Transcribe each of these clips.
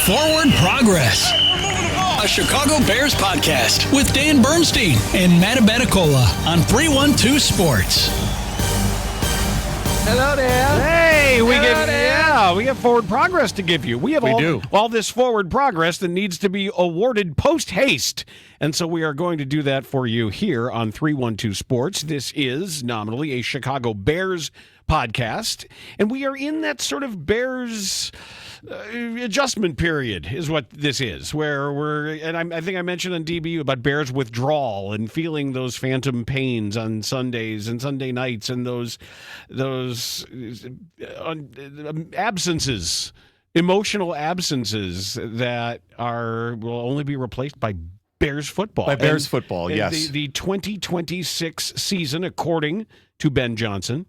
Forward Progress, a Chicago Bears podcast with Dan Bernstein and Matt Abeticola on 312 Sports. Hello, Dan. Hey, we get forward progress to give you. We have all this forward progress that needs to be awarded post-haste. And so we are going to do that for you here on 312 Sports. This is nominally a Chicago Bears podcast, and we are in that sort of Bears adjustment period is what this is, where I think I mentioned on DBU about Bears withdrawal and feeling those phantom pains on Sundays and Sunday nights and those absences, emotional absences that will only be replaced by Bears football. By Bears football, yes. The 2026 season, according to Ben Johnson,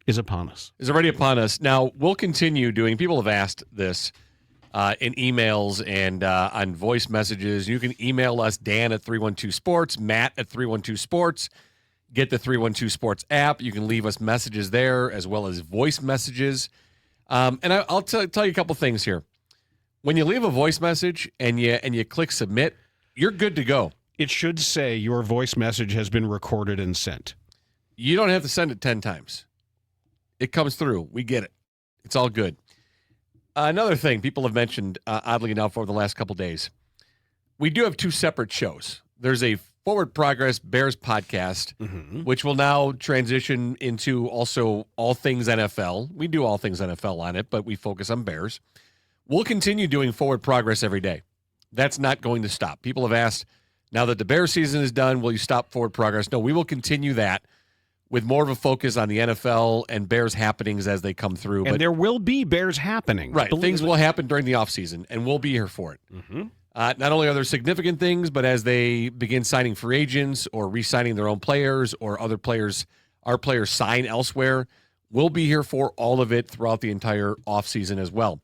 is upon us. Is already upon us. Now, we'll continue doing, people have asked this in emails and on voice messages. You can email us, Dan at 312 Sports, Matt at 312 Sports. Get the 312 Sports app. You can leave us messages there as well as voice messages. And I'll tell you a couple things here. When you leave a voice message and you click submit, you're good to go. It should say your voice message has been recorded and sent. You don't have to send it 10 times. It comes through. We get it. It's all good. Another thing people have mentioned, oddly enough, over the last couple days, we do have two separate shows. There's a Forward Progress Bears podcast, which will now transition into also all things NFL. We do all things NFL on it, but we focus on Bears. We'll continue doing Forward Progress every day. That's not going to stop. People have asked, now that the Bears season is done, will you stop Forward Progress? No, we will continue that, with more of a focus on the NFL and Bears happenings as they come through. And there will be Bears happening. Right. Things will happen during the offseason, and we'll be here for it. Not only are there significant things, but as they begin signing free agents or re-signing their own players or other players, our players sign elsewhere, we'll be here for all of it throughout the entire offseason as well.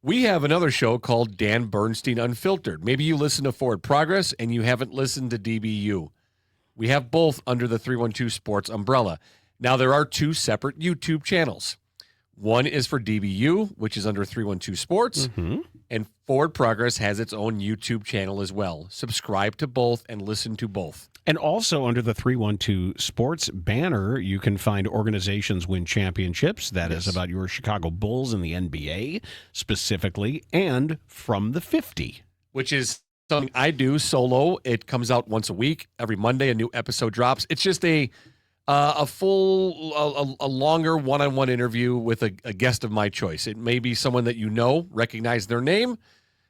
We have another show called Dan Bernstein Unfiltered. Maybe you listen to Forward Progress and you haven't listened to DBU. We have both under the 312 Sports umbrella. Now, there are two separate YouTube channels. One is for DBU, which is under 312 Sports, and Forward Progress has its own YouTube channel as well. Subscribe to both and listen to both. And also under the 312 Sports banner, you can find Organizations Win Championships. That is about your Chicago Bulls and the NBA specifically, and From the 50. Which is something I do solo. It comes out once a week. Every Monday, a new episode drops. It's just a longer one-on-one interview with a guest of my choice. It may be someone that you know, recognize their name,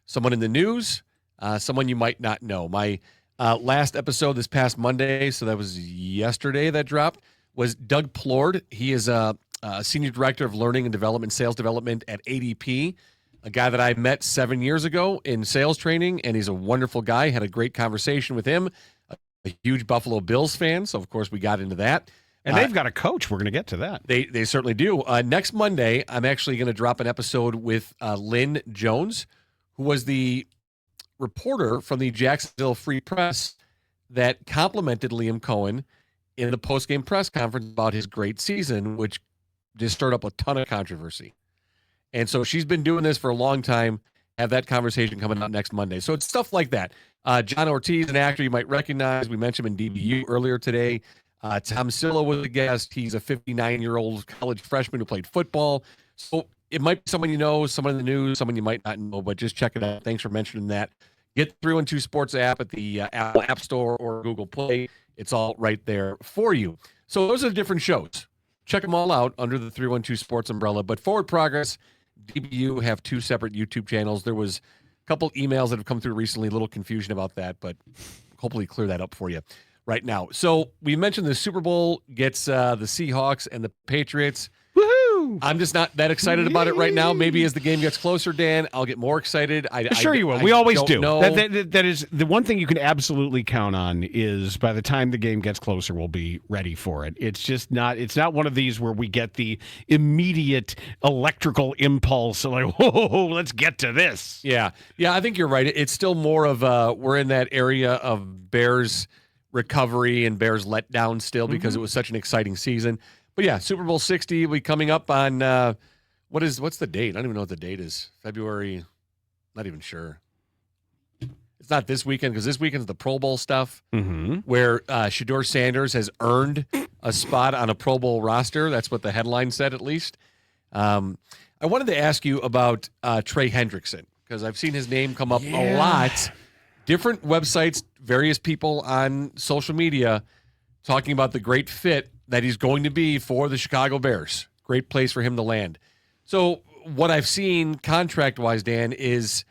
someone in the news, someone you might not know. My last episode this past Monday, so that was yesterday that dropped, was Doug Plord. He is a senior director of learning and development, sales development at ADP. A guy that I met 7 years ago in sales training, and he's a wonderful guy. Had a great conversation with him. A huge Buffalo Bills fan, so of course we got into that. And they've got a coach. We're going to get to that. They certainly do. Next Monday, I'm actually going to drop an episode with Lynn Jones, who was the reporter from the Jacksonville Free Press that complimented Liam Cohen in the postgame press conference about his great season, which just stirred up a ton of controversy. And so she's been doing this for a long time. Have that conversation coming out next Monday. So it's stuff like that. John Ortiz, an actor you might recognize. We mentioned him in DBU earlier today. Tom Sillo was a guest. He's a 59-year-old college freshman who played football. So it might be someone you know, someone in the news, someone you might not know, but just check it out. Thanks for mentioning that. Get the 312 Sports app at the Apple App Store or Google Play. It's all right there for you. So those are the different shows. Check them all out under the 312 Sports umbrella. But Forward Progress, DBU have two separate YouTube channels. There was a couple emails that have come through recently, a little confusion about that, but hopefully clear that up for you right now. So we mentioned the Super Bowl gets the Seahawks and the Patriots. Woohoo! I'm just not that excited about it right now. Maybe as the game gets closer, Dan, I'll get more excited. Sure you will. We always do. That is the one thing you can absolutely count on is by the time the game gets closer, we'll be ready for it. It's just not. It's not one of these where we get the immediate electrical impulse like, whoa, let's get to this. Yeah. I think you're right. It's still more of we're in that area of Bears recovery and Bears letdown still because it was such an exciting season. But yeah, Super Bowl 60 will be coming up on what's the date? I don't even know what the date is. February, not even sure. It's not this weekend because this weekend's the Pro Bowl stuff where Shedeur Sanders has earned a spot on a Pro Bowl roster. That's what the headline said, at least. I wanted to ask you about Trey Hendrickson because I've seen his name come up a lot. Different websites, various people on social media talking about the great fit that he's going to be for the Chicago Bears. Great place for him to land. So what I've seen contract-wise, Dan, is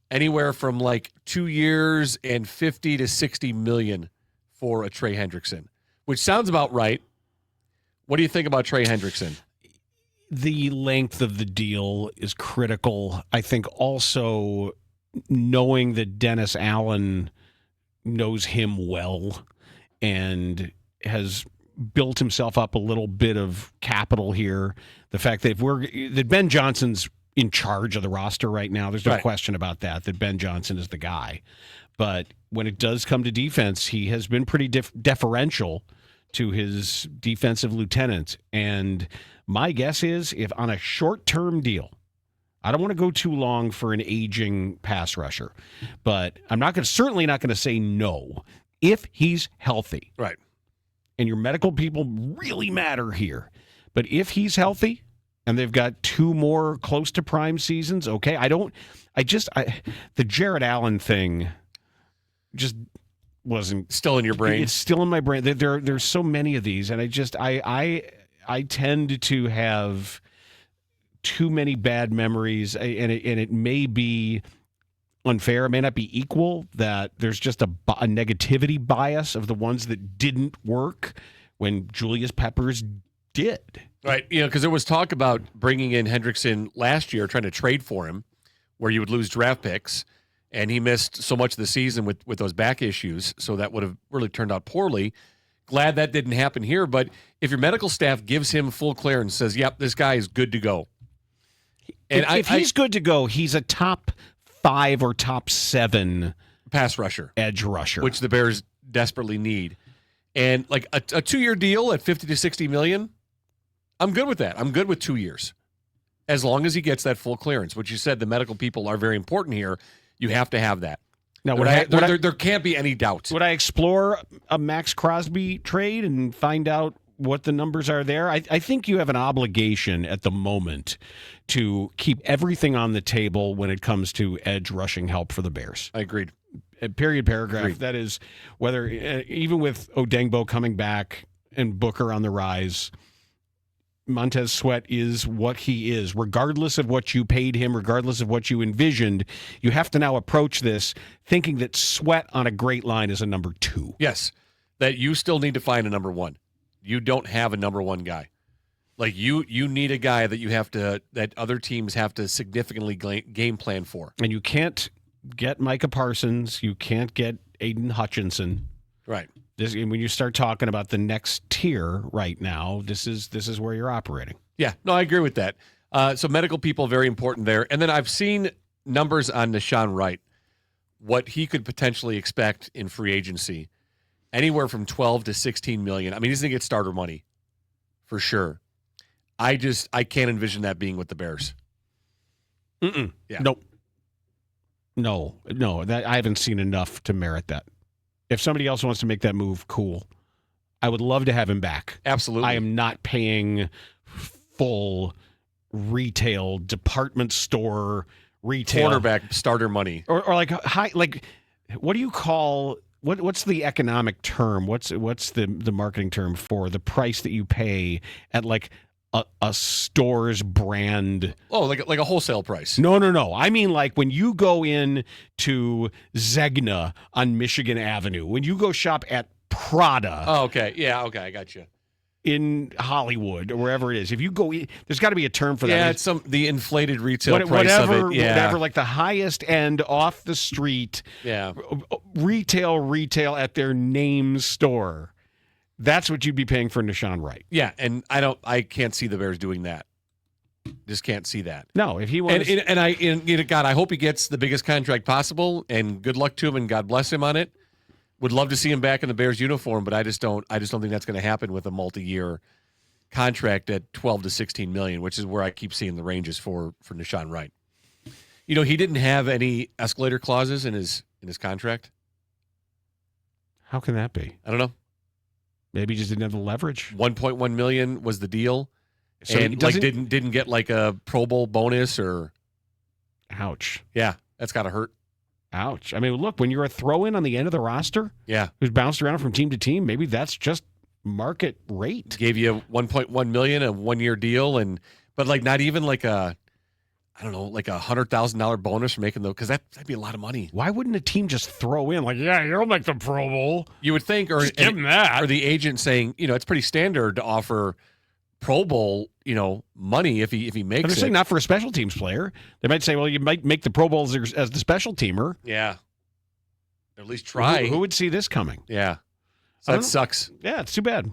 anywhere from like 2 years and 50 to 60 million for a Trey Hendrickson, which sounds about right. What do you think about Trey Hendrickson? The length of the deal is critical. I think also knowing that Dennis Allen knows him well and has built himself up a little bit of capital here. The fact that that Ben Johnson's in charge of the roster right now, there's no question about that Ben Johnson is the guy. But when it does come to defense, he has been pretty deferential to his defensive lieutenant. And my guess is if on a short-term deal, I don't want to go too long for an aging pass rusher, but I'm certainly not going to say no if he's healthy. Right. And your medical people really matter here. But if he's healthy and they've got 2 more close to prime seasons, okay. The Jared Allen thing just wasn't still in your brain. It's still in my brain. There's so many of these, and I tend to have too many bad memories, and it may be unfair. It may not be equal. That there's just a negativity bias of the ones that didn't work when Julius Peppers did. Right. Because there was talk about bringing in Hendrickson last year, trying to trade for him, where you would lose draft picks, and he missed so much of the season with those back issues, so that would have really turned out poorly. Glad that didn't happen here, but if your medical staff gives him full clearance, says, yep, this guy is good to go. And if he's good to go, he's a top 5 or top 7 pass rusher, edge rusher, which the Bears desperately need. And like a 2-year deal at 50 to 60 million, I'm good with that. I'm good with 2 years, as long as he gets that full clearance. Which you said the medical people are very important here. You have to have that. Now, there can't be any doubt. Would I explore a Max Crosby trade and find out what the numbers are there? I think you have an obligation at the moment to keep everything on the table when it comes to edge rushing help for the Bears. I agreed. Period, paragraph. Agreed. That is, whether even with Odengbo coming back and Booker on the rise, Montez Sweat is what he is. Regardless of what you paid him, regardless of what you envisioned, you have to now approach this thinking that Sweat on a great line is a number 2. Yes, that you still need to find a number 1. You don't have a number 1 guy. Like you need a guy that other teams have to significantly game plan for. And you can't get Micah Parsons. You can't get Aiden Hutchinson. Right. When you start talking about the next tier right now, this is where you're operating. Yeah, no, I agree with that. So medical people, very important there. And then I've seen numbers on Nahshon Wright, what he could potentially expect in free agency, anywhere from 12 to 16 million. I mean, he's going to get starter money for sure. I can't envision that being with the Bears. Yeah. Nope. No, that I haven't seen enough to merit that. If somebody else wants to make that move, cool. I would love to have him back. Absolutely. I am not paying full retail department store retail quarterback starter money or like high, like what do you call what's the economic term? What's the marketing term for the price that you pay at like a store's brand? Oh, like a wholesale price. No. I mean, like when you go in to Zegna on Michigan Avenue, when you go shop at Prada. Oh, okay. Yeah, okay. I got you. In Hollywood or wherever it is. If you go, there's got to be a term for that. Yeah, it's the inflated retail price of it. Yeah. Whatever, like the highest end off the street. Yeah. Retail at their name store. That's what you'd be paying for Nahshon Wright. Yeah, and I can't see the Bears doing that. Just can't see that. No, if he wants, God, I hope he gets the biggest contract possible, and good luck to him, and God bless him on it. Would love to see him back in the Bears uniform, but I just don't think that's going to happen with a multi-year contract at 12 to 16 million, which is where I keep seeing the ranges for Nahshon Wright. You know, he didn't have any escalator clauses in his contract. How can that be? I don't know. Maybe he just didn't have the leverage. 1.1 million was the deal. So and like didn't get like a Pro Bowl bonus or. Ouch. Yeah, that's got to hurt. Ouch. I mean, look, when you're a throw-in on the end of the roster, who's bounced around from team to team, maybe that's just market rate. Gave you 1.1 million, a 1-year deal, but like not even like a, I don't know, like $100,000 bonus for making because that'd be a lot of money. Why wouldn't a team just throw in like, yeah, you'll make the Pro Bowl? You would think, or just give them that, or the agent saying, you know, it's pretty standard to offer Pro Bowl, you know, money if he makes but they're it. saying not for a special teams player. They might say, well, you might make the Pro Bowls as the special teamer. Yeah, or at least try. Who would see this coming? Yeah, so that sucks. Yeah, it's too bad.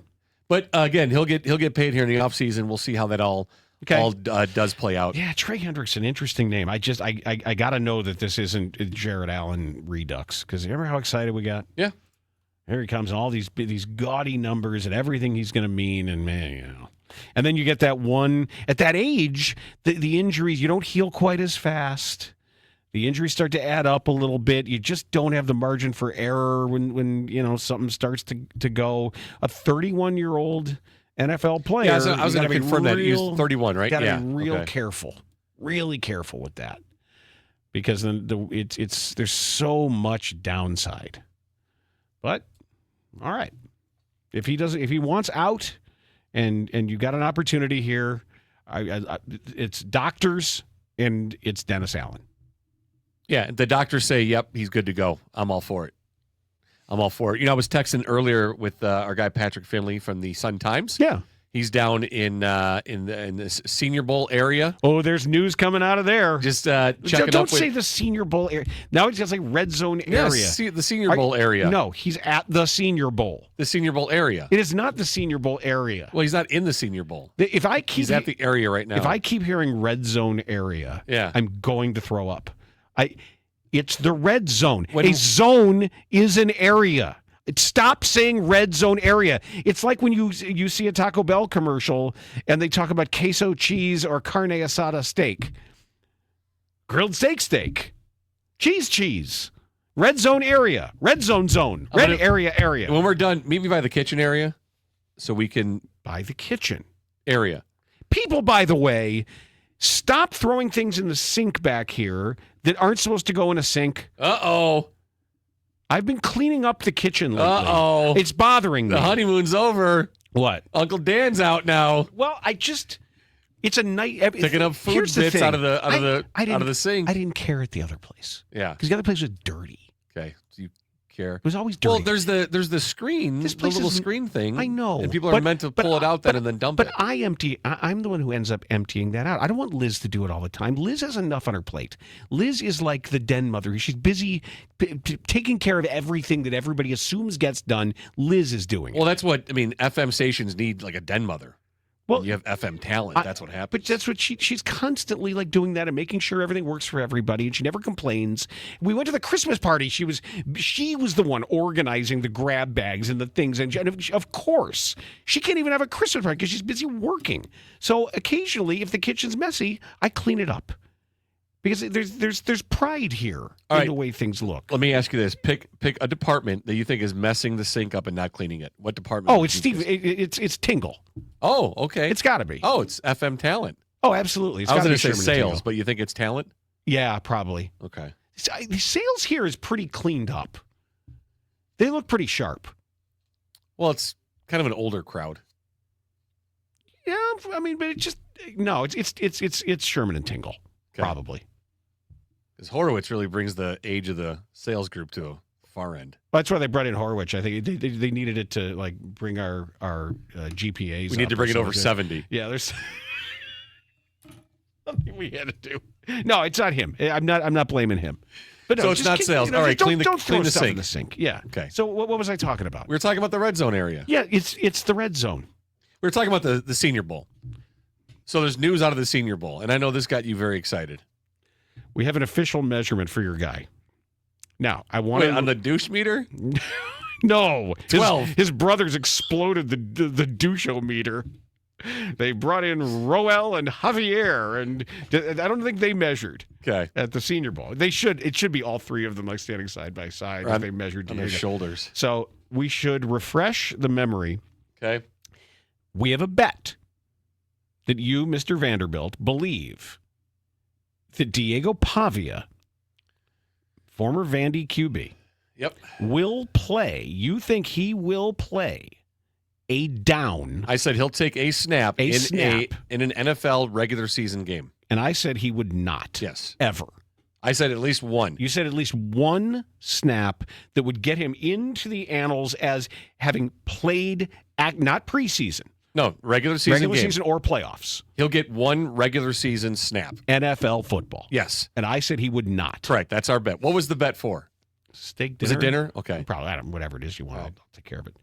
But again, he'll get paid here in the offseason. We'll see how that all does play out. Yeah, Trey Hendrickson, interesting name. I got to know that this isn't Jared Allen Redux, because remember how excited we got? Yeah. Here he comes, and all these gaudy numbers and everything he's going to mean, and man, you know. And then you get that one, at that age, the injuries, you don't heal quite as fast. The injuries start to add up a little bit. You just don't have the margin for error when you know something starts to go. A 31-year-old NFL player. Yeah, so I was going to confirm that. He's 31, right? Got to be real careful. Really careful with that. Because then there's so much downside. But all right. If he wants out and you got an opportunity here, it's doctors and it's Dennis Allen. Yeah, the doctors say, yep, he's good to go. I'm all for it. You know, I was texting earlier with our guy Patrick Finley from the Sun-Times. Yeah. He's down in the Senior Bowl area. Oh, there's news coming out of there. Just checking Don't say the Senior Bowl area. Now it's just like red zone area. Yeah, the Senior Bowl area. No, he's at the Senior Bowl. The Senior Bowl area. It is not the Senior Bowl area. Well, he's not in the Senior Bowl. He's at the area right now. If I keep hearing red zone area, I'm going to throw up. It's the red zone. A zone is an area. Stop saying red zone area. It's like when you see a Taco Bell commercial and they talk about queso cheese or carne asada steak. Grilled steak. Cheese. Red zone area. Red zone. Red area. When we're done, meet me by the kitchen area so we can... By the kitchen. Area. People, by the way, stop throwing things in the sink back here that aren't supposed to go in a sink. Uh-oh. I've been cleaning up the kitchen lately. Uh-oh. It's bothering me. The honeymoon's over. What? Uncle Dan's out now. Well, it's a night. Picking up food bits out of the sink. I didn't care at the other place. Yeah. Because the other place was dirty. Okay. So you care. It was always dirty. Well, there's the screen, the little screen thing. I know. And people are meant to pull it out then and then dump it. But I'm the one who ends up emptying that out. I don't want Liz to do it all the time. Liz has enough on her plate. Liz is like the den mother. She's busy taking care of everything that everybody assumes gets done. Liz is doing it. Well, that's what, FM stations need, like a den mother. Well, you have FM talent. That's what happens. But that's what she's constantly like doing that and making sure everything works for everybody, and she never complains. We went to the Christmas party. She was the one organizing the grab bags and the things, and of course she can't even have a Christmas party because she's busy working. So occasionally, if the kitchen's messy, I clean it up. Because there's pride here in the way things look. Let me ask you this: pick a department that you think is messing the sink up and not cleaning it. What department? Oh, it's Steve. It's Tingle. Oh, okay. It's got to be. Oh, it's FM talent. Oh, absolutely. I was going to say sales, but you think it's talent? Yeah, probably. Okay. The sales here is pretty cleaned up. They look pretty sharp. Well, it's kind of an older crowd. Yeah, I mean, but it's Sherman and Tingle, probably. Because Horowitz really brings the age of the sales group to a far end. Well, that's why they brought in Horowitz. I think they needed it to like bring our GPAs. We need to bring it over 70. Yeah, there's something we had to do. No, it's not him. I'm not blaming him. But no, so it's not sales. All right, clean the sink. In the sink. Yeah. Okay. So what was I talking about? We were talking about the red zone area. Yeah, it's the red zone. We were talking about the Senior Bowl. So there's news out of the Senior Bowl, and I know this got you very excited. We have an official measurement for your guy. Now, I want on the douche meter? No. 12. His brothers exploded the douche-o-meter. They brought in Roel and Javier, and I don't think they measured at the Senior Bowl. They should. It should be all three of them like standing side by side if they measured on their shoulders. So we should refresh the memory. Okay. We have a bet that you, Mr. Vanderbilt, believe that Diego Pavia, former Vandy QB, will play. You think he will play a down? I said he'll take a snap in an NFL regular season game. And I said he would not. Yes. Ever. I said at least one. You said at least one snap that would get him into the annals as having played, not preseason. No, regular season or playoffs. He'll get one regular season snap. NFL football. Yes. And I said he would not. Correct. That's our bet. What was the bet for? Steak dinner. Was it dinner? Okay. Probably, whatever it is you want. I'll take care of it.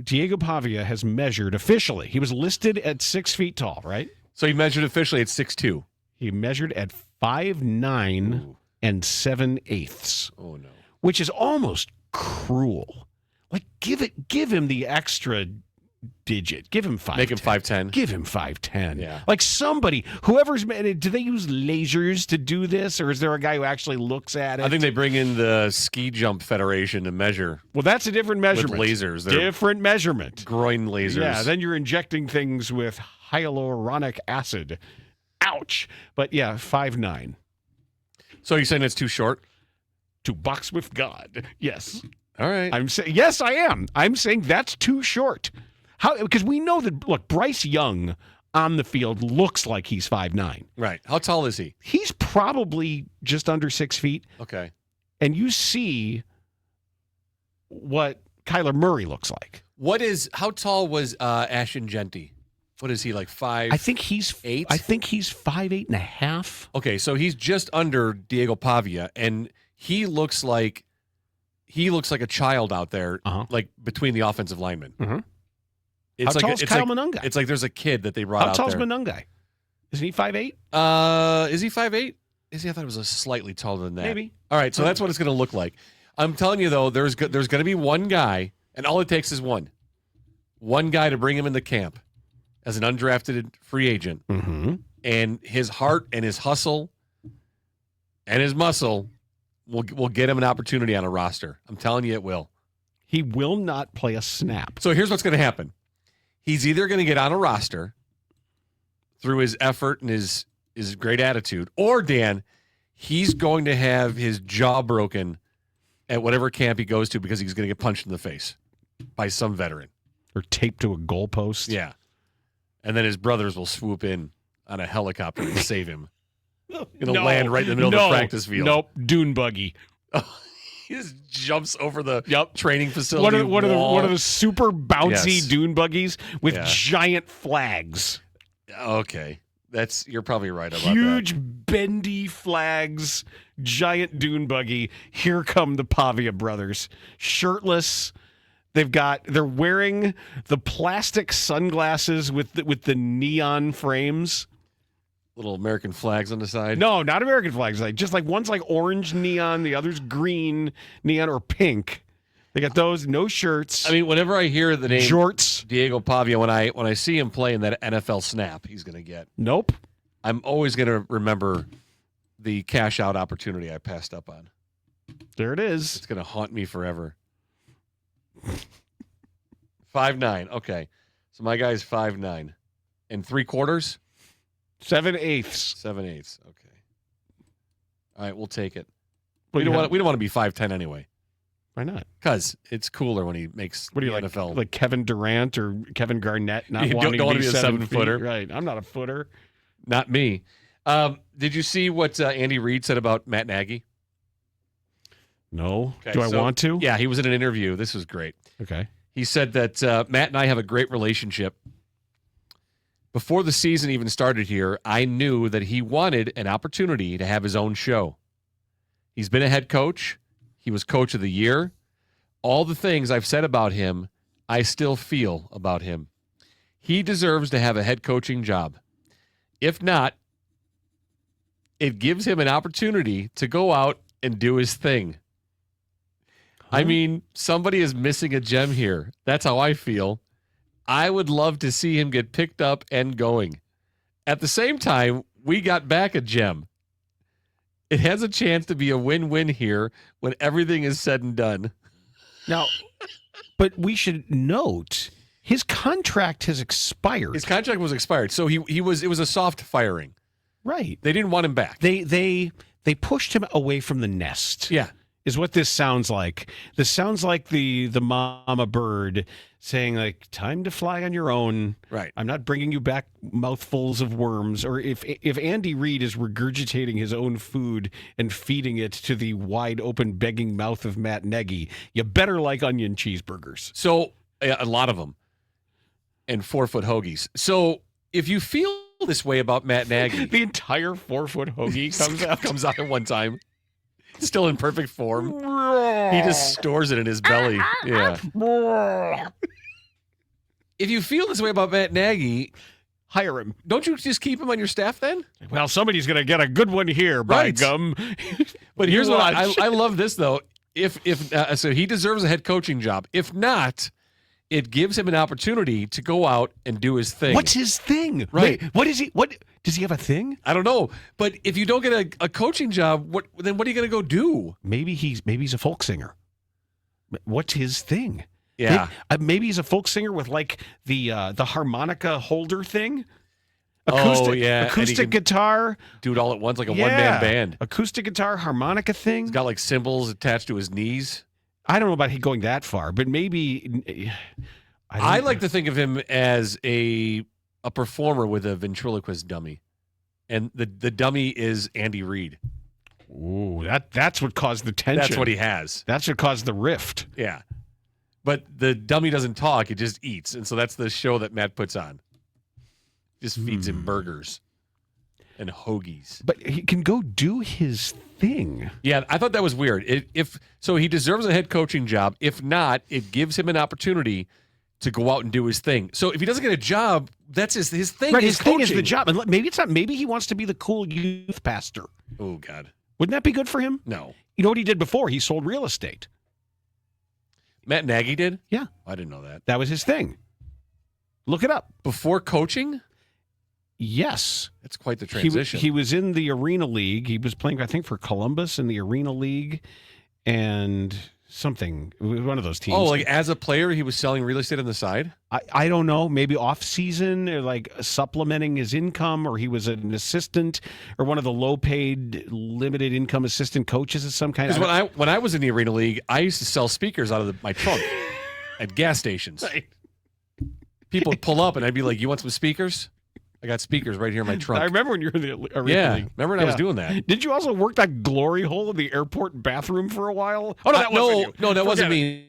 Diego Pavia has measured officially. He was listed at 6 feet tall, right? So he measured officially at 6'2". He measured at 5'9" and 7/8. Oh, no. Which is almost cruel. Like, give him the extra digit. Give him 5'10". Make him 5'10". Give him 5'10". Yeah. Like somebody, whoever's, do they use lasers to do this, or is there a guy who actually looks at it? I think they bring in the Ski Jump Federation to measure. Well, that's a different measurement. With lasers. Different measurement. Groin lasers. Yeah, then you're injecting things with hyaluronic acid. Ouch. But yeah, 5'9". So you're saying it's too short? To box with God. Yes. All right. I'm saying, yes, I am. I'm saying that's too short. Because we know that, look, Bryce Young on the field looks like he's 5'9". Right. How tall is he? He's probably just under 6 feet. Okay. And you see what Kyler Murray looks like. How tall was Ashton Genty? What is he, like 5'8"? I think he's 8. I think he's 5'8.5". Okay, so he's just under Diego Pavia, and he looks like a child out there, like between the offensive linemen. Mm-hmm. It's How tall is Kyle Monungai? It's like there's a kid that they brought out there. How tall is Monungai? Isn't he 5'8"? Is he 5'8"? Is he? I thought it was slightly taller than that. Maybe. All right, so that's what it's going to look like. I'm telling you, though, there's going to be one guy, and all it takes is one guy to bring him into camp as an undrafted free agent. Mm-hmm. And his heart and his hustle and his muscle will get him an opportunity on a roster. I'm telling you it will. He will not play a snap. So here's what's going to happen. He's either going to get on a roster through his effort and his great attitude, or, Dan, he's going to have his jaw broken at whatever camp he goes to because he's going to get punched in the face by some veteran. Or taped to a goalpost. Yeah. And then his brothers will swoop in on a helicopter to save him. It'll land right in the middle of the practice field. Nope, dune buggy. He just jumps over the training facility. One of the super bouncy dune buggies with giant flags. Okay. You're probably right about Huge that. bendy flags, giant dune buggy. Here come the Pavia brothers. Shirtless. They're wearing the plastic sunglasses with the neon frames. Little American flags on the side? No, not American flags. Just like one's like orange neon, the other's green neon or pink. They got those, no shirts. I mean, whenever I hear the name Jorts. Diego Pavia, when I see him play in that NFL snap he's going to get. Nope. I'm always going to remember the cash out opportunity I passed up on. There it is. It's going to haunt me forever. 5'9". Okay. So my guy's 5'9". And 3/4? 7/8. 7/8. Okay. All right, we'll take it. We don't want to be 5'10" anyway. Why not? Because it's cooler when he makes the NFL. Like Kevin Durant or Kevin Garnett not you wanting don't to be a 7-footer. Right. I'm not a footer. Not me. Did you see what Andy Reid said about Matt Nagy? No. Okay, Do I want to? Yeah, he was in an interview. This was great. Okay. He said that Matt and I have a great relationship. Before the season even started here, I knew that he wanted an opportunity to have his own show. He's been a head coach. He was coach of the year. All the things I've said about him, I still feel about him. He deserves to have a head coaching job. If not, it gives him an opportunity to go out and do his thing. I mean, somebody is missing a gem here. That's how I feel. I would love to see him get picked up and going. At the same time, we got back a gem. It has a chance to be a win-win here when everything is said and done. Now, but we should note his contract has expired. His contract was expired, so it was a soft firing. Right. They didn't want him back. They pushed him away from the nest. Yeah. Is what this sounds like. This sounds like the mama bird saying, like, time to fly on your own. Right. I'm not bringing you back mouthfuls of worms. Or if Andy Reid is regurgitating his own food and feeding it to the wide open begging mouth of Matt Nagy, you better like onion cheeseburgers. So a lot of them. And 4-foot hoagies. So if you feel this way about Matt Nagy. The entire 4-foot hoagie comes out at one time. Still in perfect form. He just stores it in his belly. Yeah. If you feel this way about Matt Nagy, hire him. Don't you just keep him on your staff then? Well, somebody's going to get a good one here, by gum. But here's what I love this, though. So he deserves a head coaching job. If not, it gives him an opportunity to go out and do his thing. What's his thing? Right. Wait, what is he? What does he have a thing? I don't know. But if you don't get a coaching job, what are you going to go do? Maybe he's a folk singer. What's his thing? Yeah. Maybe he's a folk singer with like the harmonica holder thing. Acoustic guitar. Do it all at once like a one-man band. Acoustic guitar, harmonica thing. He's got like cymbals attached to his knees. I don't know about him going that far, but maybe. I like to think of him as a performer with a ventriloquist dummy, and the dummy is Andy Reid. Ooh, that's what caused the tension. That's what he has. That's what caused the rift. Yeah, but the dummy doesn't talk; it just eats, and so that's the show that Matt puts on. Just feeds him burgers and hoagies. But he can go do his thing. Yeah, I thought that was weird. So he deserves a head coaching job. If not, it gives him an opportunity to go out and do his thing. So if he doesn't get a job, that's his thing. Right, his thing is the job. And maybe it's not. Maybe he wants to be the cool youth pastor. Oh, God. Wouldn't that be good for him? No. You know what he did before? He sold real estate. Matt Nagy did? Yeah. I didn't know that. That was his thing. Look it up. Before coaching? Yes. That's quite the transition. He was in the Arena League. He was playing, I think, for Columbus in the Arena League and something. It was one of those teams. Oh, like as a player, he was selling real estate on the side? I don't know. Maybe off-season or like supplementing his income, or he was an assistant or one of the low-paid, limited income assistant coaches of some kind. Because when I was in the Arena League, I used to sell speakers out of my trunk at gas stations. Right. People would pull up and I'd be like, "You want some speakers? I got speakers right here in my trunk." I remember when you were in the Arena League. Remember when I was doing that. Did you also work that glory hole in the airport bathroom for a while? Oh, no, that wasn't you. No, that wasn't me.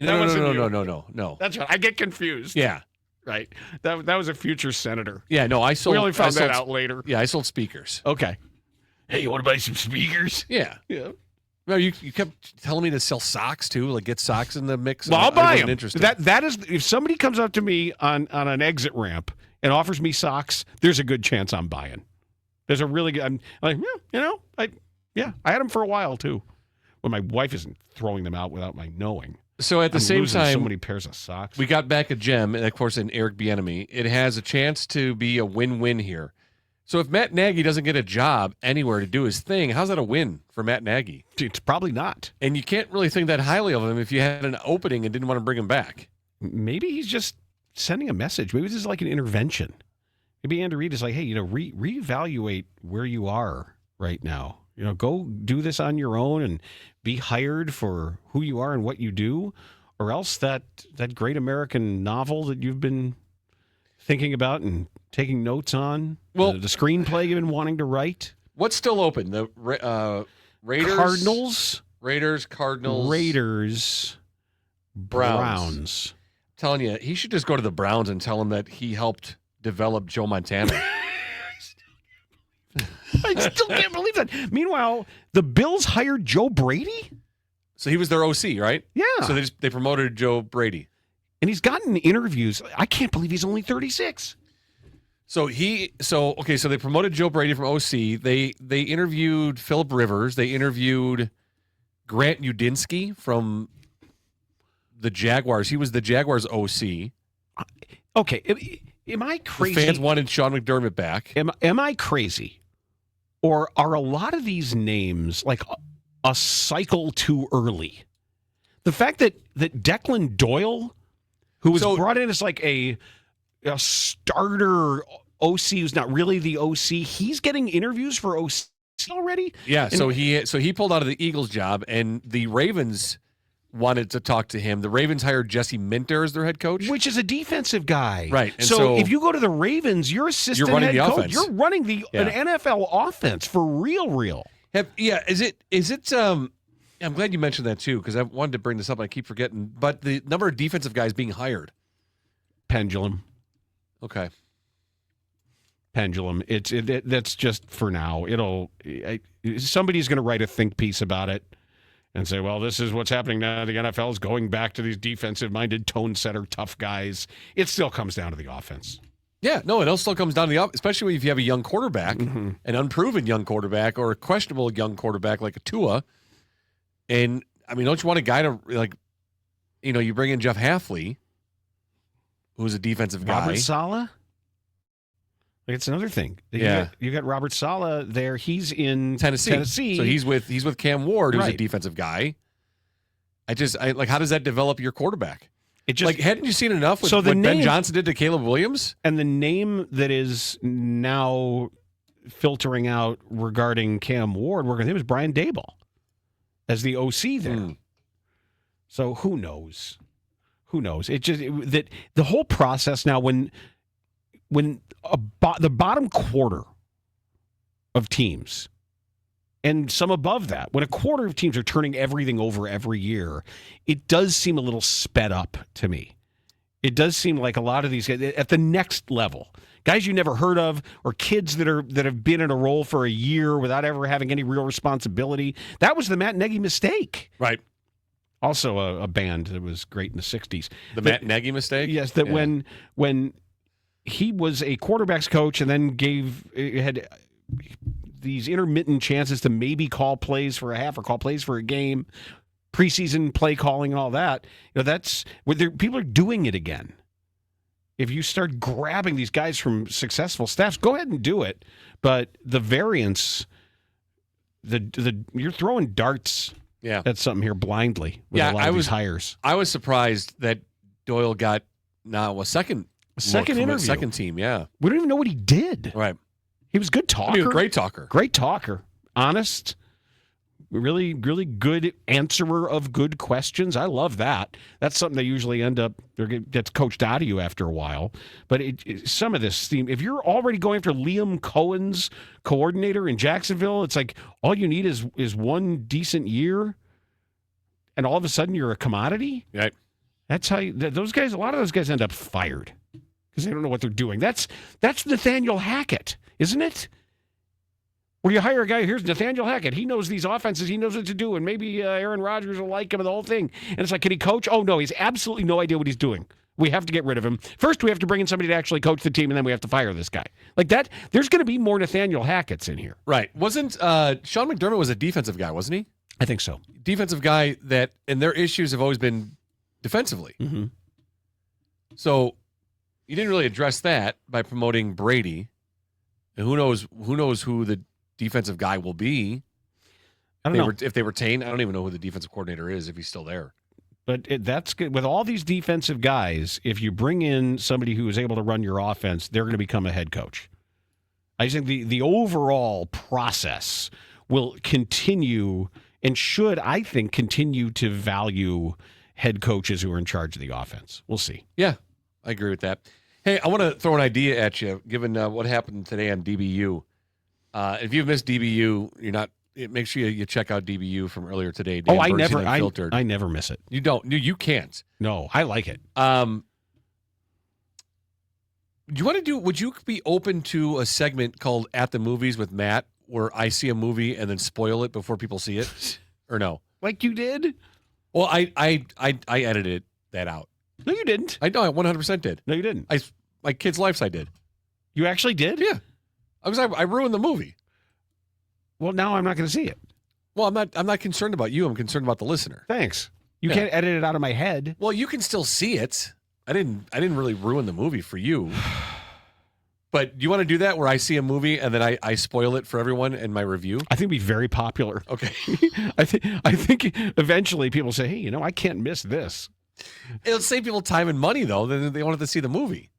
No. That's right. I get confused. Yeah. Right. That was a future senator. Yeah, no, I sold. We only found that out later. Yeah, I sold speakers. Okay. Hey, you want to buy some speakers? Yeah. Yeah. No, you kept telling me to sell socks too, like get socks in the mix. Well, I'll buy them. That is, if somebody comes up to me on an exit ramp and offers me socks, there's a good chance I'm buying. There's a really good. I'm like, I had them for a while too. When my wife isn't throwing them out without my knowing. So at the same time, so many pairs of socks. We got back a gem, and of course, in Eric Bieniemy. It has a chance to be a win-win here. So if Matt Nagy doesn't get a job anywhere to do his thing, how's that a win for Matt Nagy? It's probably not. And you can't really think that highly of him if you had an opening and didn't want to bring him back. Maybe he's just sending a message. Maybe this is like an intervention. Maybe Andy Reid is like, hey, reevaluate where you are right now. Go do this on your own and be hired for who you are and what you do, or else that great American novel that you've been thinking about and taking notes on, the screenplay you've been wanting to write. What's still open? The Raiders? Cardinals? Raiders. Browns. I'm telling you, he should just go to the Browns and tell them that he helped develop Joe Montana. I still can't believe that. Meanwhile, the Bills hired Joe Brady? So he was their OC, right? Yeah. So they promoted Joe Brady. And he's gotten interviews. I can't believe he's only 36. So they promoted Joe Brady from OC. They interviewed Phillip Rivers. They interviewed Grant Udinski from the Jaguars. He was the Jaguars OC. Okay, am I crazy? The fans wanted Sean McDermott back. Am I crazy? Or are a lot of these names like a cycle too early? The fact that Declan Doyle, who was brought in as like a starter OC who's not really the OC, he's getting interviews for OC already? Yeah, so he pulled out of the Eagles job, and the Ravens wanted to talk to him. The Ravens hired Jesse Minter as their head coach, which is a defensive guy. Right. And so if you go to the Ravens, you're assistant head coach. Offense. You're running an NFL offense for real. Is it? I'm glad you mentioned that too, because I wanted to bring this up. And I keep forgetting, but the number of defensive guys being hired. Pendulum. Okay. Pendulum. That's just for now. Somebody's going to write a think piece about it and say, well, this is what's happening now. The NFL is going back to these defensive-minded, tone-setter, tough guys. It still comes down to the offense. Yeah, no, it all still comes down to the offense, especially if you have a young quarterback, an unproven young quarterback, or a questionable young quarterback like a Tua. And, I mean, don't you want a guy to, you bring in Jeff Hafley, who's a defensive guy. Robert Saleh? It's another thing. You got Robert Saleh there. He's in Tennessee. So he's with Cam Ward, who's a defensive guy. How does that develop your quarterback? Hadn't you seen enough with what Ben Johnson did to Caleb Williams? And the name that is now filtering out regarding Cam Ward, his name is Brian Daboll as the OC there. So who knows? That the whole process now, when the bottom quarter of teams, and some above that, when a quarter of teams are turning everything over every year, it does seem a little sped up to me. It does seem like a lot of these guys at the next level, guys you never heard of, or kids that have been in a role for a year without ever having any real responsibility. That was the Matt Nagy mistake. Right. Also a band that was great in the 60s. Matt Nagy mistake? Yes, when he was a quarterback's coach and then had these intermittent chances to maybe call plays for a half or call plays for a game, preseason play calling and all that. That's people are doing it again. If you start grabbing these guys from successful staffs, go ahead and do it. But the variance, you're throwing darts. Yeah, that's something here blindly with a lot of these hires. I was surprised that Doyle got a second interview, second team. Yeah, we don't even know what he did. Right, he was a good talker. He was a great talker, honest, really, really good answerer of good questions. I love that. That's something they usually gets coached out of you after a while. But some of this theme, if you're already going after Liam Cohen's coordinator in Jacksonville, it's like all you need is one decent year, and all of a sudden you're a commodity. Right. That's how those guys. A lot of those guys end up fired because they don't know what they're doing. That's Nathaniel Hackett, isn't it? Where you hire a guy, here's Nathaniel Hackett. He knows these offenses. He knows what to do. And maybe Aaron Rodgers will like him and the whole thing. And it's like, can he coach? Oh, no, he's absolutely no idea what he's doing. We have to get rid of him. First, we have to bring in somebody to actually coach the team, and then we have to fire this guy. Like that, there's going to be more Nathaniel Hackett's in here. Right. Wasn't Sean McDermott was a defensive guy, wasn't he? I think so. Defensive guy and their issues have always been defensively. Mm-hmm. So you didn't really address that by promoting Brady. And who knows who the defensive guy will be. I don't know. If they retain, I don't even know who the defensive coordinator is if he's still there. But that's good. With all these defensive guys, if you bring in somebody who is able to run your offense, they're going to become a head coach. I think the overall process will continue and should, I think, continue to value head coaches who are in charge of the offense. We'll see. Yeah, I agree with that. Hey, I want to throw an idea at you, given what happened today on DBU. If you've missed DBU, make sure you check out DBU from earlier today. Dan I never miss it. You don't. You can't. No, I like it. Would you be open to a segment called At the Movies with Matt, where I see a movie and then spoil it before people see it, or no? Like you did? Well, I edited that out. No, you didn't. I 100% did. No, you didn't. My kids' lives, I did. You actually did? Yeah. I ruined the movie. Well, now I'm not going to see it. Well, I'm not concerned about you. I'm concerned about the listener. Thanks. You can't edit it out of my head. Well, you can still see it. I didn't really ruin the movie for you. But do you want to do that where I see a movie and then I spoil it for everyone in my review? I think it'd be very popular. Okay. I think eventually people say, hey, I can't miss this. It'll save people time and money, though. Then they wanted to see the movie.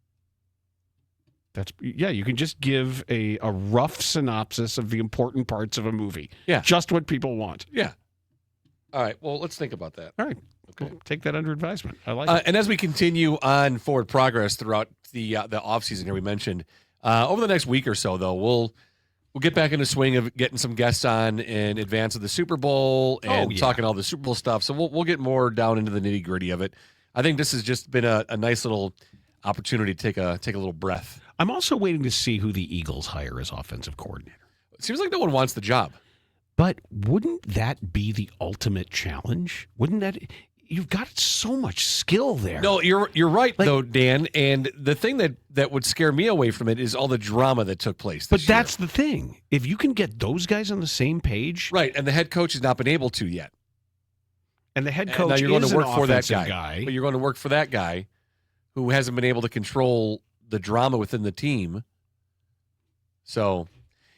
You can just give a rough synopsis of the important parts of a movie. Yeah. Just what people want. Yeah. All right. Well, let's think about that. All right. Okay. We'll take that under advisement. I like it. And as we continue on forward progress throughout the offseason here, we mentioned over the next week or so, though, we'll get back in the swing of getting some guests on in advance of the Super Bowl and talking all the Super Bowl stuff. So we'll get more down into the nitty gritty of it. I think this has just been a nice little opportunity to take a little breath. I'm also waiting to see who the Eagles hire as offensive coordinator. It seems like no one wants the job. But wouldn't that be the ultimate challenge? Wouldn't that? You've got so much skill there. No, you're right, though, Dan. And the thing that would scare me away from it is all the drama that took place this year. That's the thing. If you can get those guys on the same page. Right, and the head coach has not been able to yet. And the head coach you're going is to work an for that guy. But you're going to work for that guy who hasn't been able to control the drama within the team. So,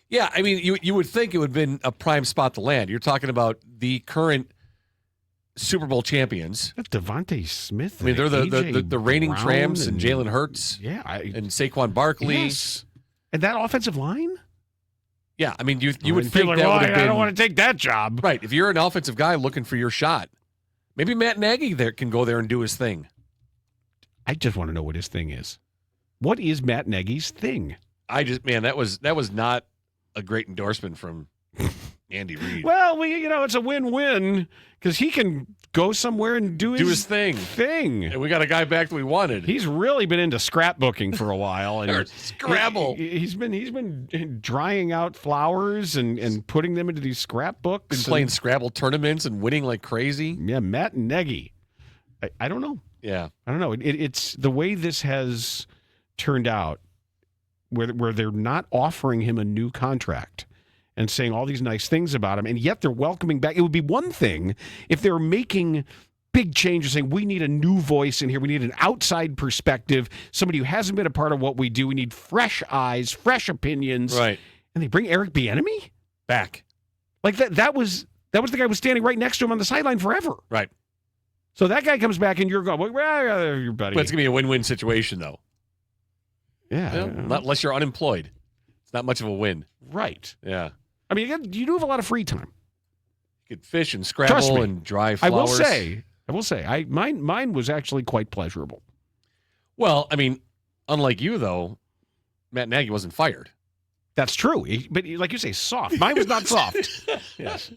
yeah, I mean, you would think it would have been a prime spot to land. You're talking about the current Super Bowl champions. That's Devontae Smith. I mean, they're the reigning tramps and Jalen Hurts. Yeah. And Saquon Barkley. Yes. And that offensive line? Yeah, I mean, you would think like, that would have been. I don't want to take that job. Right. If you're an offensive guy looking for your shot, maybe Matt Nagy can go there and do his thing. I just want to know what his thing is. What is Matt Nagy's thing? That was not a great endorsement from Andy Reid. Well, it's a win-win because he can go somewhere and do his thing. And we got a guy back that we wanted. He's really been into scrapbooking for a while. And Scrabble. He's been drying out flowers and putting them into these scrapbooks. Been playing Scrabble tournaments and winning like crazy. Yeah, Matt Nagy. I don't know. Yeah. I don't know. It's the way this has turned out where they're not offering him a new contract and saying all these nice things about him, and yet they're welcoming back. It would be one thing if they're making big changes, saying we need a new voice in here, we need an outside perspective, somebody who hasn't been a part of what we do, we need fresh eyes, fresh opinions. Right. And they bring Eric Bieniemy back. Like that was the guy who was standing right next to him on the sideline forever. Right. So that guy comes back and you're going, well, your buddy. But it's going to be a win-win situation, though. Yeah. Not unless you're unemployed. It's not much of a win. Right. Yeah. I mean, you do have a lot of free time. You could fish and scrabble and dry flowers. I will say, mine was actually quite pleasurable. Well, I mean, unlike you, though, Matt Nagy wasn't fired. That's true. But like you say, soft. Mine was not soft. Yes.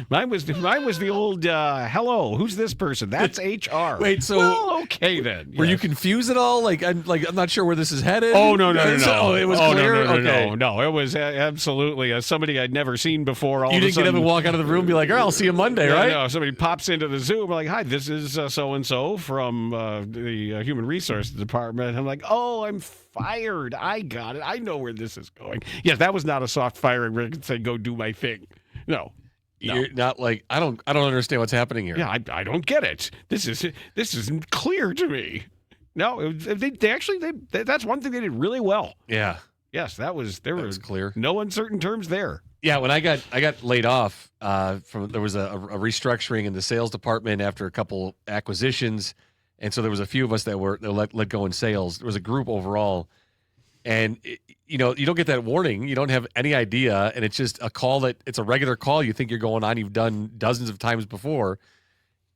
Mine was the old, hello, who's this person? That's HR. Wait, so... Well, okay, then. Were you confused at all? I'm not sure where this is headed. Oh, no. Oh, it was clear? No. It was absolutely somebody I'd never seen before. You didn't get up and walk out of the room and be like, all right, I'll see you Monday, right? No, somebody pops into the Zoom. Like, hi, this is so-and-so from the Human Resources Department. I'm like, oh, I'm fired. I got it. I know where this is going. Yes, that was not a soft firing where I could say, go do my thing. No. You're not like, I don't understand what's happening here. Yeah, I don't get it. This isn't clear to me. No, that's one thing they did really well. Yeah. Yes, that was clear. No uncertain terms there. Yeah, when I got laid off there was a restructuring in the sales department after a couple acquisitions, and so there was a few of us that were let go in sales. There was a group overall, and you don't get that warning. You don't have any idea, and it's just a call it's a regular call. You think you're going on. You've done dozens of times before,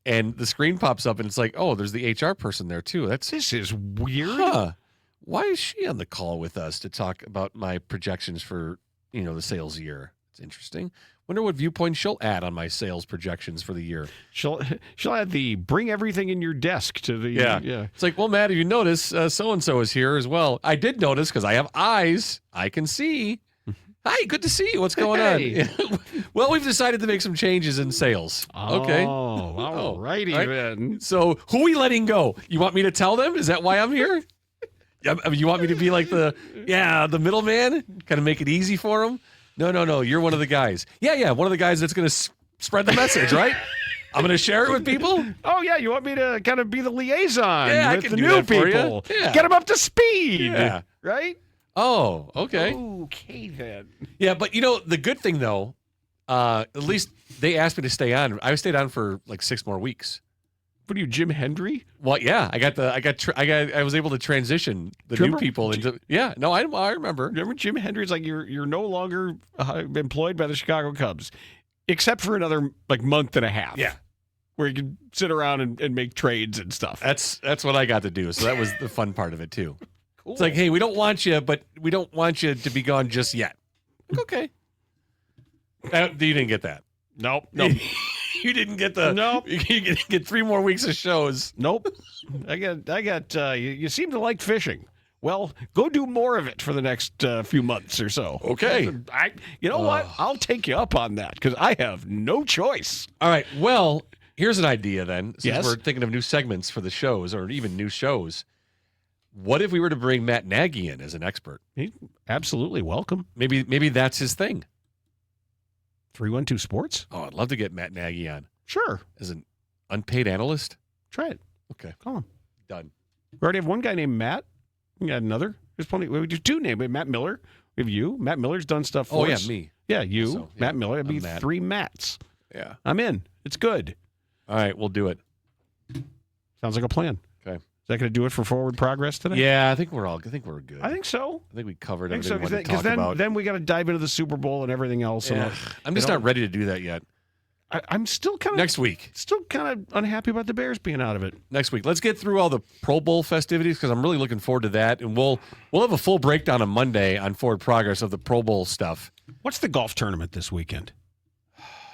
and the screen pops up, and it's like, oh, there's the HR person there too. This is weird. Huh. Why is she on the call with us to talk about my projections for the sales year? It's interesting. Wonder what viewpoint she'll add on my sales projections for the year. She'll add the bring everything in your desk to the yeah. It's like, well, Matt, if you notice, so and so is here as well. I did notice because I have eyes. I can see. Hi, good to see you. What's going on? Well, we've decided to make some changes in sales. Okay. Oh, all righty then. So who are we letting go? You want me to tell them? Is that why I'm here? You want me to be like the middleman? Kind of make it easy for them? No. You're one of the guys. Yeah. One of the guys that's going to spread the message, right? I'm going to share it with people? Oh, yeah. You want me to kind of be the liaison with the do new that for people? you. Yeah. Get them up to speed. Yeah. Right? Oh, okay. Okay, then. Yeah, but the good thing, though, at least they asked me to stay on. I stayed on for like 6 more weeks. What are you, Jim Hendry? Well, yeah, I was able to transition the new people into. Yeah, no, I remember. Remember Jim Hendry's like you're no longer employed by the Chicago Cubs, except for another like month and a half. Yeah, where you can sit around and make trades and stuff. That's what I got to do. So that was the fun part of it too. Cool. It's like, hey, we don't want you, but we don't want you to be gone just yet. Okay. You didn't get that. Nope. You didn't get the. Nope. You get 3 more weeks of shows. Nope. I got. You seem to like fishing. Well, go do more of it for the next few months or so. Okay. You know what? I'll take you up on that because I have no choice. All right. Well, here's an idea then. Since Yes. we're thinking of new segments for the shows or even new shows. What if we were to bring Matt Nagy in as an expert? He's absolutely welcome. Maybe that's his thing. 312 Sports? Oh, I'd love to get Matt Nagy on Sure. as an unpaid analyst. Try it. Okay. Call him. Done. We already have one guy named Matt. We got another. There's plenty. We do 2 names. We have Matt Miller. We have you. Matt Miller's done stuff for us. Oh, yeah, me. Yeah, you. Also, yeah, Matt Miller. It'd be I'm Matt. 3 Matts. Yeah. I'm in. It's good. All right, we'll do it. Sounds like a plan. Okay. Is that going to do it for Forward Progress today? Yeah, I think we're good. I think so. I think we covered I think so everything we wanted to because talk about. then we got to dive into the Super Bowl and everything else. Yeah. And I'm just not ready to do that yet. I'm still kind of Next week. Still kind of unhappy about the Bears being out of it. Next week. Let's get through all the Pro Bowl festivities because I'm really looking forward to that. And we'll have a full breakdown on Monday on Forward Progress of the Pro Bowl stuff. What's the golf tournament this weekend?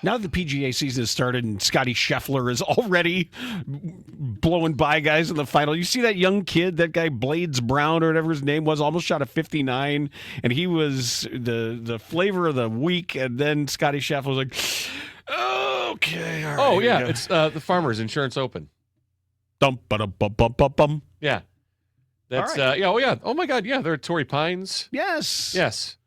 Now that the PGA season has started and Scotty Scheffler is already blowing by guys in the final. You see that young kid, that guy Blades Brown or whatever his name was, almost shot a 59, and he was the flavor of the week. And then Scotty Scheffler was like, okay, all right. Oh, yeah. It's the Farmers Insurance Open. Dum-ba-dum-bum-bum-bum. Yeah. That's, All right. yeah. Oh, yeah. Oh, my God. Yeah. They're at Torrey Pines. Yes. Yes.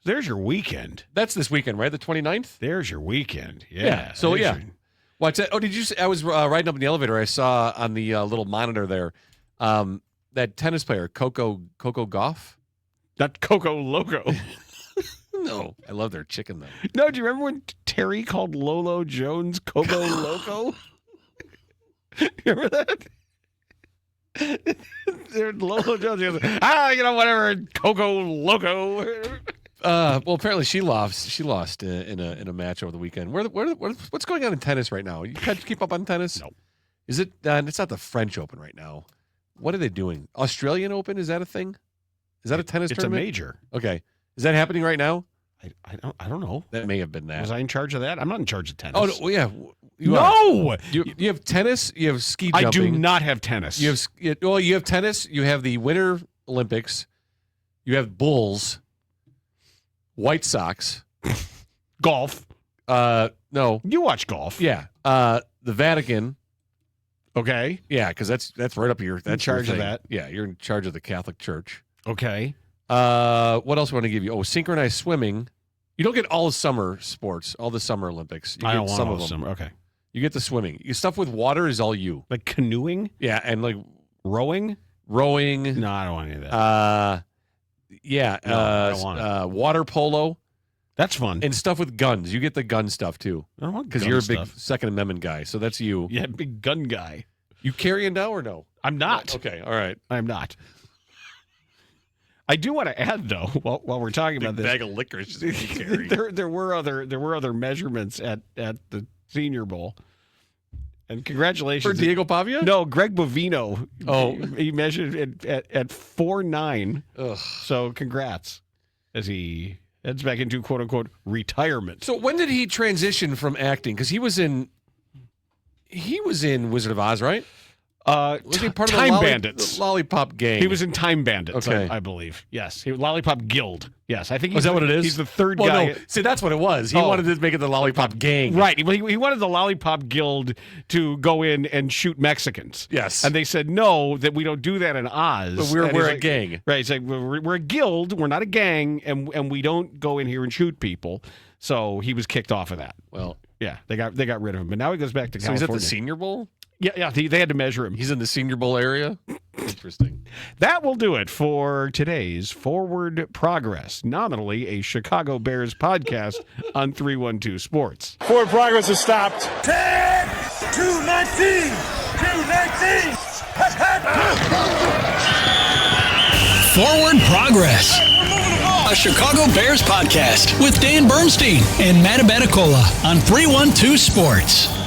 There's your weekend. That's this weekend, right? The 29th? There's your weekend. Yeah. So, There's yeah. your- What's that? Oh, did you see? I was riding up in the elevator. I saw on the little monitor there that tennis player, Coco Gauff. Not Coco Loco. No. I love their chicken, though. No, do you remember when Terry called Lolo Jones Coco Loco? Remember that? Lolo Jones goes, whatever, Coco Loco. Well, apparently she lost in a match over the weekend. What's going on in tennis right now? You keep up on tennis? No. Is it? It's not the French Open right now. What are they doing? Australian Open, is that a thing? Is that a tennis tournament? It's a major. Okay. Is that happening right now? I don't know. That may have been that. Was I in charge of that? I'm not in charge of tennis. Oh, no, well, yeah. No! You have tennis. You have ski jumping. I do not have tennis. You have tennis. You have the Winter Olympics. You have Bulls. White Sox. Golf. No. You watch golf. Yeah. The Vatican. Okay. Yeah, because that's right up your. That's in charge your of thing. that. Yeah, you're in charge of the Catholic Church. Okay. What else do I want to give you? Oh, synchronized swimming. You don't get all the summer sports, all the summer Olympics. You I get don't want some all of the them. summer. Okay. You get the swimming. Your stuff with water is all you. Like canoeing? Yeah, and like Rowing? rowing. No, I don't want any of that. Yeah. No, I don't want it. Water polo That's fun. and stuff with guns. You get the gun stuff too, I don't want because gun you're a stuff. big Second Amendment guy. So that's you. Yeah, big gun guy. You carrying now or no? I'm not. Okay. All right. I'm not. I do want to add though, while we're talking about Big this, bag of liquor is just what you carry. there were other measurements at the Senior Bowl, and congratulations For Diego Pavia? No, Greg Bovino. Oh. he measured at 4'9". Ugh. So congrats, as he heads back into quote unquote retirement. So when did he transition from acting? Because he was in Wizard of Oz, right? Was he part of Time the Bandits. the Lollipop Gang? He was in Time Bandits, Okay. I believe. Yes, Lollipop Guild. Yes, I think. Was that what it is? He's the third well, guy. No. See, that's what it was. He wanted to make it the Lollipop Gang. Right. He wanted the Lollipop Guild to go in and shoot Mexicans. Yes. And they said, no, that we don't do that in Oz. But And we're he's a like, gang. Right. He's like, we're a guild. We're not a gang. And we don't go in here and shoot people. So he was kicked off of that. Well, Yeah, they got rid of him, but now he goes back to California. So he's at the Senior Bowl? Yeah, they had to measure him. He's in the Senior Bowl area? Interesting. That will do it for today's Forward Progress, nominally a Chicago Bears podcast on 312 Sports. Forward Progress has stopped. 10, 219, 219. Forward Progress, a Chicago Bears podcast with Dan Bernstein and Matt Nagy on 312 Sports.